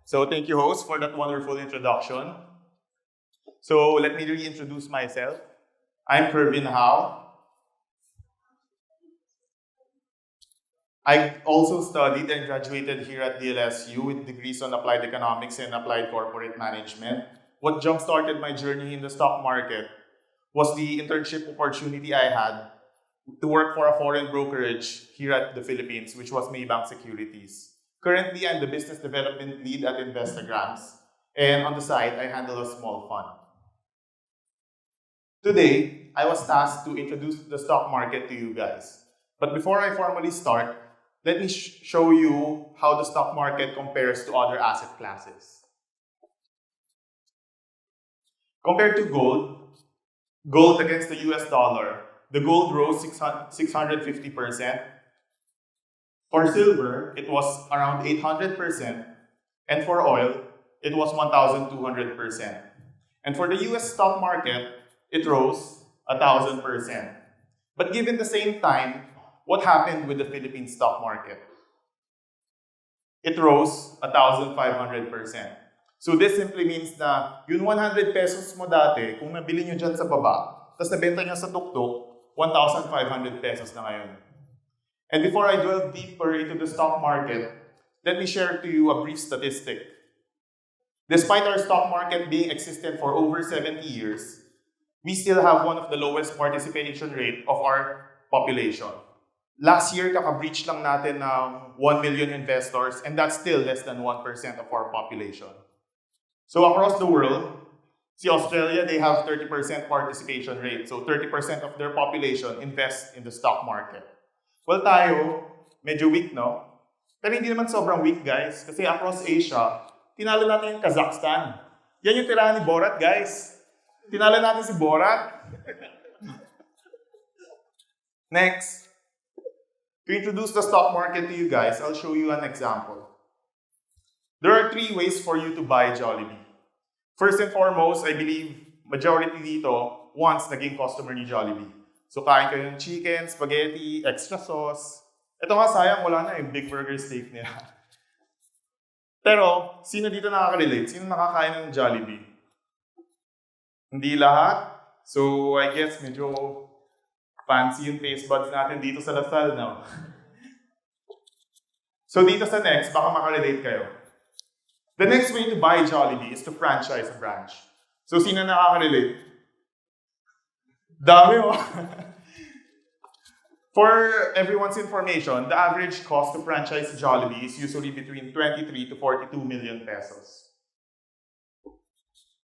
So thank you, host, for that wonderful introduction. So let me reintroduce myself. I'm Kervin. I also studied and graduated here at DLSU with degrees on applied economics and applied corporate management. What jump-started my journey in the stock market was the internship opportunity I had to work for a foreign brokerage here at the Philippines, which was Maybank Securities. Currently, I'm the business development lead at Investagrams, and on the side, I handle a small fund. Today, I was tasked to introduce the stock market to you guys. But before I formally start, let me show you how the stock market compares to other asset classes. Compared to gold against the US dollar, the gold rose 650%. For silver, it was around 800%. And for oil, it was 1,200%. And for the US stock market, it rose 1,000%. But given the same time, what happened with the Philippine stock market? It rose 1,500%. So this simply means na yung 100 pesos mo dati, kung nabili nyo dyan sa baba, tapos nabenta nyo sa tuktok, 1,500 pesos na ngayon. And before I delve deeper into the stock market, let me share to you a brief statistic. Despite our stock market being existent for over 70 years, we still have one of the lowest participation rate of our population. Last year, kaka-breach lang natin ng 1 million investors, and that's still less than 1% of our population. So across the world, see Australia, they have 30% participation rate. So 30% of their population invests in the stock market. Well, tayo, medyo weak, no? Pero hindi naman sobrang weak, guys. Kasi across Asia, tinalo natin yung Kazakhstan. Yan yung tirahan ni Borat, guys. Tinalo natin si Borat. Next. To introduce the stock market to you guys, I'll show you an example. There are 3 ways for you to buy Jollibee. First and foremost, I believe majority dito once naging customer ni Jollibee. So kain kayo ng chicken, spaghetti, extra sauce. Ito nga sayang, wala na yung big burger steak nila. Pero, sino dito nakaka-relate? Sino nakakain ng Jollibee? Hindi lahat. So, I guess medyo fancy yung taste buds natin dito sa Lasal, no? So, dito sa next, baka makarelate kayo. The next way to buy Jollibee is to franchise a branch. So, sino nakaka-relate? Dami, oh. For everyone's information, the average cost to franchise Jollibee is usually between 23 to 42 million pesos.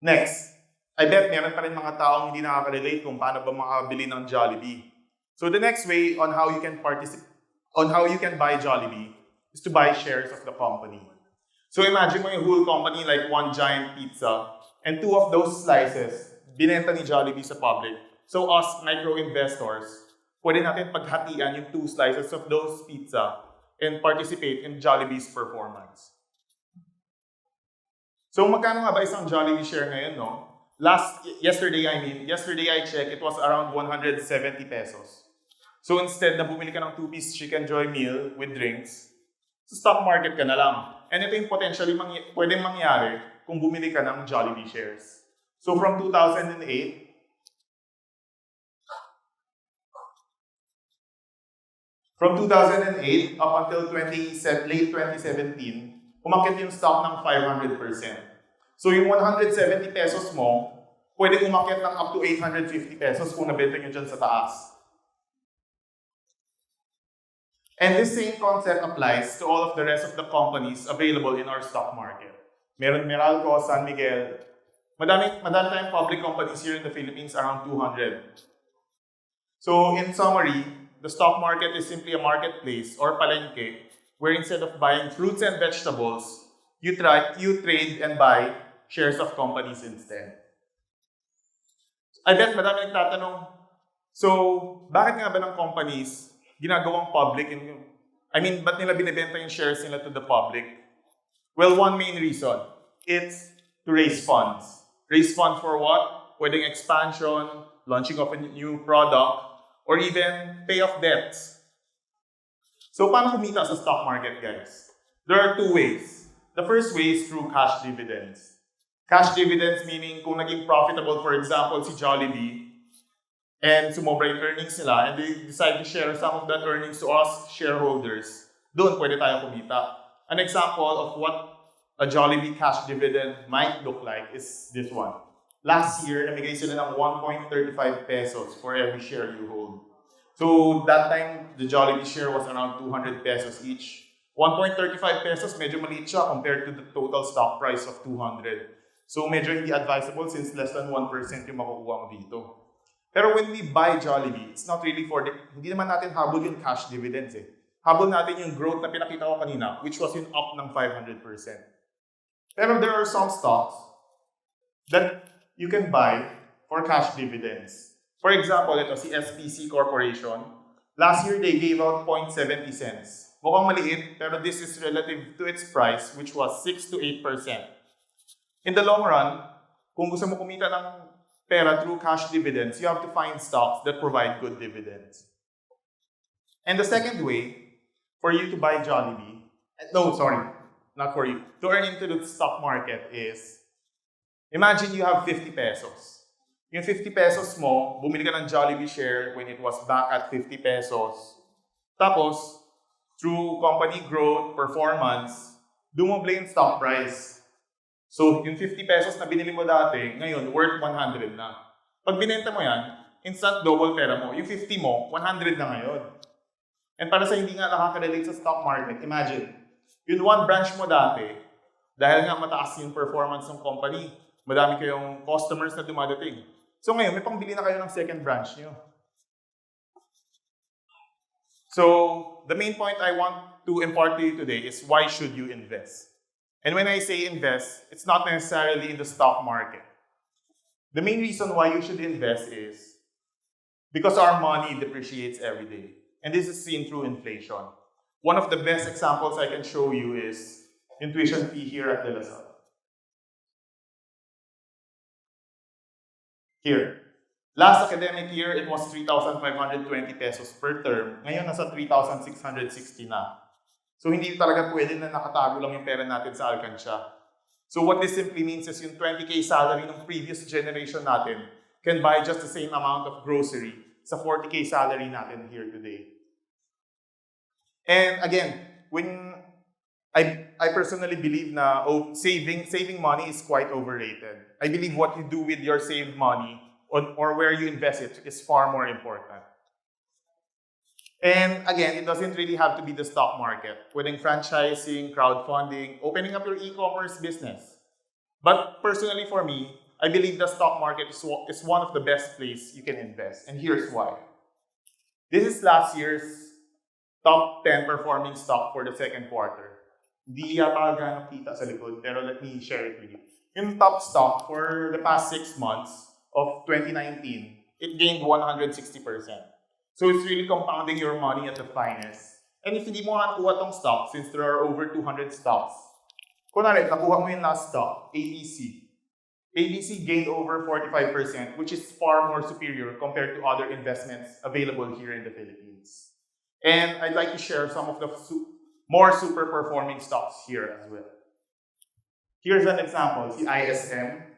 Next, I bet meron pa rin mga taong hindi nakaka-relate kung paano ba makabili ng Jollibee. So the next way on how you can buy Jollibee is to buy shares of the company. So imagine mo yung whole company like one giant pizza, and 2 of those slices binenta ni Jollibee sa public. So us micro-investors, pwede natin paghatian yung 2 slices of those pizza and participate in Jollibee's performance. So magkano nga ba isang Jollibee share ngayon, no? Yesterday I checked, it was around 170 pesos. So instead na bumili ka ng 2-piece chicken joy meal with drinks, sa stock market ka na lang. And ito yung potentially pwedeng mangyari kung bumili ka ng Jollibee shares. So from 2008, up until late 2017, umakyat yung stock ng 500%. So yung 170 pesos mo, pwede umakyat ng up to 850 pesos kung nabenta nyo dyan sa taas. And this same concept applies to all of the rest of the companies available in our stock market. Meron Meralco, San Miguel. Madami tayong public companies here in the Philippines, around 200. So in summary, the stock market is simply a marketplace or palengke where instead of buying fruits and vegetables, you trade and buy shares of companies instead. I bet madami nagtatanong, so bakit nga ba ng companies ginagawang public? Ba't nila binibenta yung shares nila to the public? Well, one main reason, it's to raise funds. Raise funds for what? Pwedeng expansion, launching of a new product, or even pay off debts. So paano kumita sa stock market, guys? There are 2 ways. The first way is through cash dividends. Cash dividends meaning kung naging profitable, for example, si Jollibee, and sumobra yung earnings nila, and they decide to share some of that earnings to us shareholders, doon pwede tayo kumita. An example of what a Jollibee cash dividend might look like is this one. Last year, namigay sila ng 1.35 pesos for every share you hold. So that time, the Jollibee share was around 200 pesos each. 1.35 pesos, medyo maliit siya compared to the total stock price of 200. So medyo hindi advisable since less than 1% yung makukuha mo dito. Pero when we buy Jollibee, it's not really for hindi naman natin habol yung cash dividends eh. Habol natin yung growth na pinakita ko kanina, which was yung up ng 500%. Pero there are some stocks that you can buy for cash dividends. For example, ito si SPC Corporation. Last year, they gave out 0.70 cents. Mukhang maliit, pero this is relative to its price, which was 6 to 8%. In the long run, kung gusto mo kumita ng pera through cash dividends, you have to find stocks that provide good dividends. And the second way for you to buy Jollibee, not for you, to earn into the stock market is, imagine you have 50 pesos. Yung 50 pesos mo, bumili ka ng Jollibee share when it was back at 50 pesos. Tapos, through company growth, performance, dumoble yung stock price. So, yung 50 pesos na binili mo dati, ngayon, worth 100 na. Pag binenta mo yan, instant double pera mo. Yung 50 mo, 100 na ngayon. And para sa hindi nga nakaka-relate sa stock market, imagine, yung one branch mo dati, dahil nga mataas yung performance ng company, madami kayong customers na dumadating. So ngayon, may pangbili na kayo ng second branch nyo. So, the main point I want to impart to you today is why should you invest? And when I say invest, it's not necessarily in the stock market. The main reason why you should invest is because our money depreciates every day. And this is seen through inflation. One of the best examples I can show you is yung tuition fee here at DLSU. Here. Last academic year, it was 3,520 pesos per term. Ngayon, nasa 3,660 na. So, hindi talaga pwede na nakatago lang yung pera natin sa alkansya. So, what this simply means is yung 20K salary ng previous generation natin can buy just the same amount of grocery sa 40K salary natin here today. And again, when I personally believe na saving money is quite overrated. I believe what you do with your saved money or where you invest it is far more important. And again, it doesn't really have to be the stock market. Pwedeng franchising, crowdfunding, opening up your e-commerce business. But personally for me, I believe the stock market is one of the best places you can invest. And here's why. This is last year's top 10 performing stock for the second quarter. Hindi yata gano'ng kita sa likod, pero let me share it with you. Yung top stock for the past 6 months of 2019, it gained 160%. So it's really compounding your money at the finest. And if hindi mo nakuha tong stock, since there are over 200 stocks, kunwari, nakuha mo yung last stock, ABC. ABC gained over 45%, which is far more superior compared to other investments available here in the Philippines. And I'd like to share some of the more super performing stocks here as well. Here's an example, the ISM.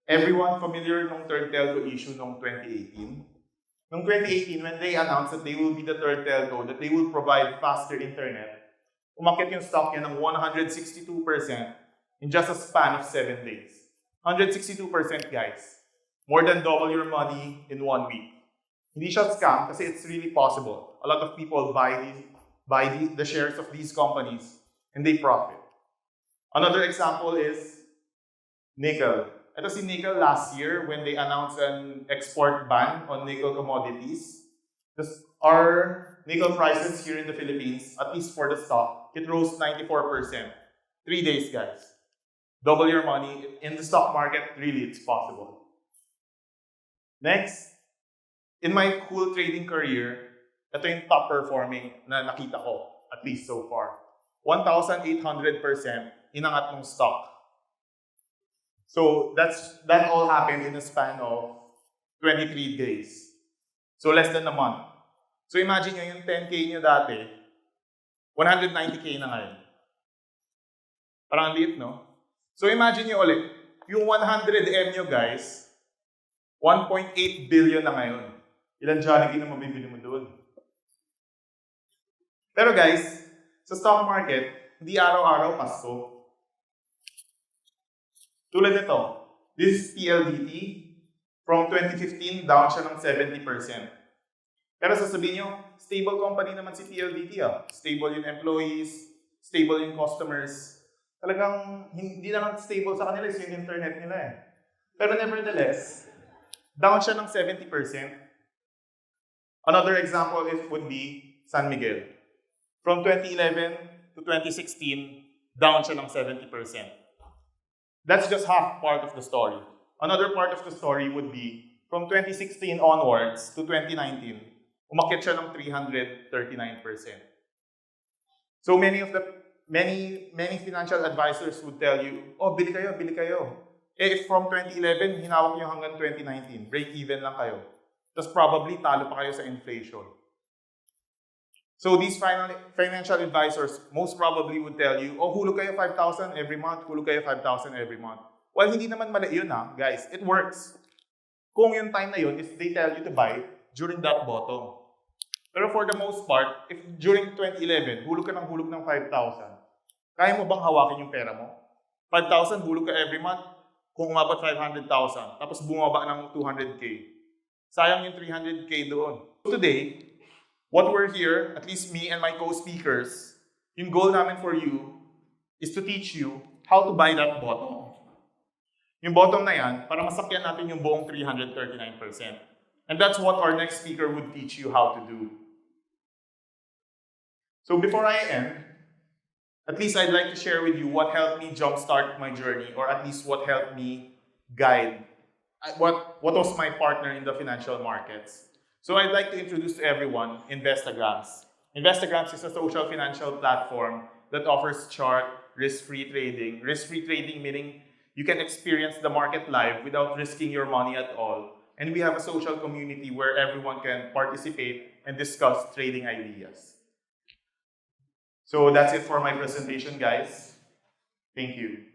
Everyone familiar nung third telco issue nung 2018? Nung 2018, when they announced that they will be the third telco, that they will provide faster internet, umakyat yung stock niya ng 162% in just a span of 7 days. 162% guys. More than double your money in 1 week. Hindi siya scam kasi it's really possible. A lot of people buy the shares of these companies and they profit. Another example is nickel. Ito si nickel last year when they announced an export ban on nickel commodities. Our nickel prices here in the Philippines, at least for the stock, it rose 94%. 3 days, guys. Double your money. In the stock market, really, it's possible. Next, in my cool trading career, ito yung top performing na nakita ko, at least so far. 1,800% inangat ng stock. So that all happened in a span of 23 days. So less than a month. So imagine nyo yung 10K nyo dati, 190K na ngayon. Parang liit, no? So imagine nyo ulit, yung 100M nyo guys, 1.8 billion na ngayon. Ilan Jollibee na mabibili mo doon? Pero guys, sa stock market, hindi araw-araw pasto. Tulad nito, this is PLDT. From 2015, down siya ng 70%. Pero sasabihin nyo, stable company naman si PLDT. Stable yung employees, stable yung customers. Talagang hindi naman stable sa kanila yung internet nila eh. Pero nevertheless, down siya ng 70%. Another example would be San Miguel. From 2011 to 2016, down siya ng 70%. That's just half part of the story. Another part of the story would be from 2016 onwards to 2019, umakyat siya ng 339%. So many financial advisors would tell you, oh, bili kayo, bili kayo. Eh, if from 2011, hinawak nyo hanggang 2019, break even lang kayo. Tapos probably talo pa kayo sa inflation. So these financial advisors most probably would tell you, oh, hulog kayo 5,000 every month, hulog kayo 5,000 every month. Well, hindi naman mali yun guys. It works. Kung yung time na yun, if they tell you to buy during that bottom. Pero for the most part, if during 2011, hulog ka ng 5,000, kaya mo bang hawakin yung pera mo? 5,000, hulog ka every month, kung umabot 500,000, tapos bumaba ng 200K. Sayang yung 300K doon. So today, what we're here, at least me and my co-speakers, yung goal namin for you is to teach you how to buy that bottom. Yung bottom na yan, para masakyan natin yung buong 339%. And that's what our next speaker would teach you how to do. So before I end, at least I'd like to share with you what helped me jumpstart my journey, or at least what helped me guide, what was my partner in the financial markets. So I'd like to introduce to everyone Investagrams. Investagrams is a social financial platform that offers chart, risk-free trading. Risk-free trading meaning you can experience the market live without risking your money at all. And we have a social community where everyone can participate and discuss trading ideas. So that's it for my presentation, guys. Thank you.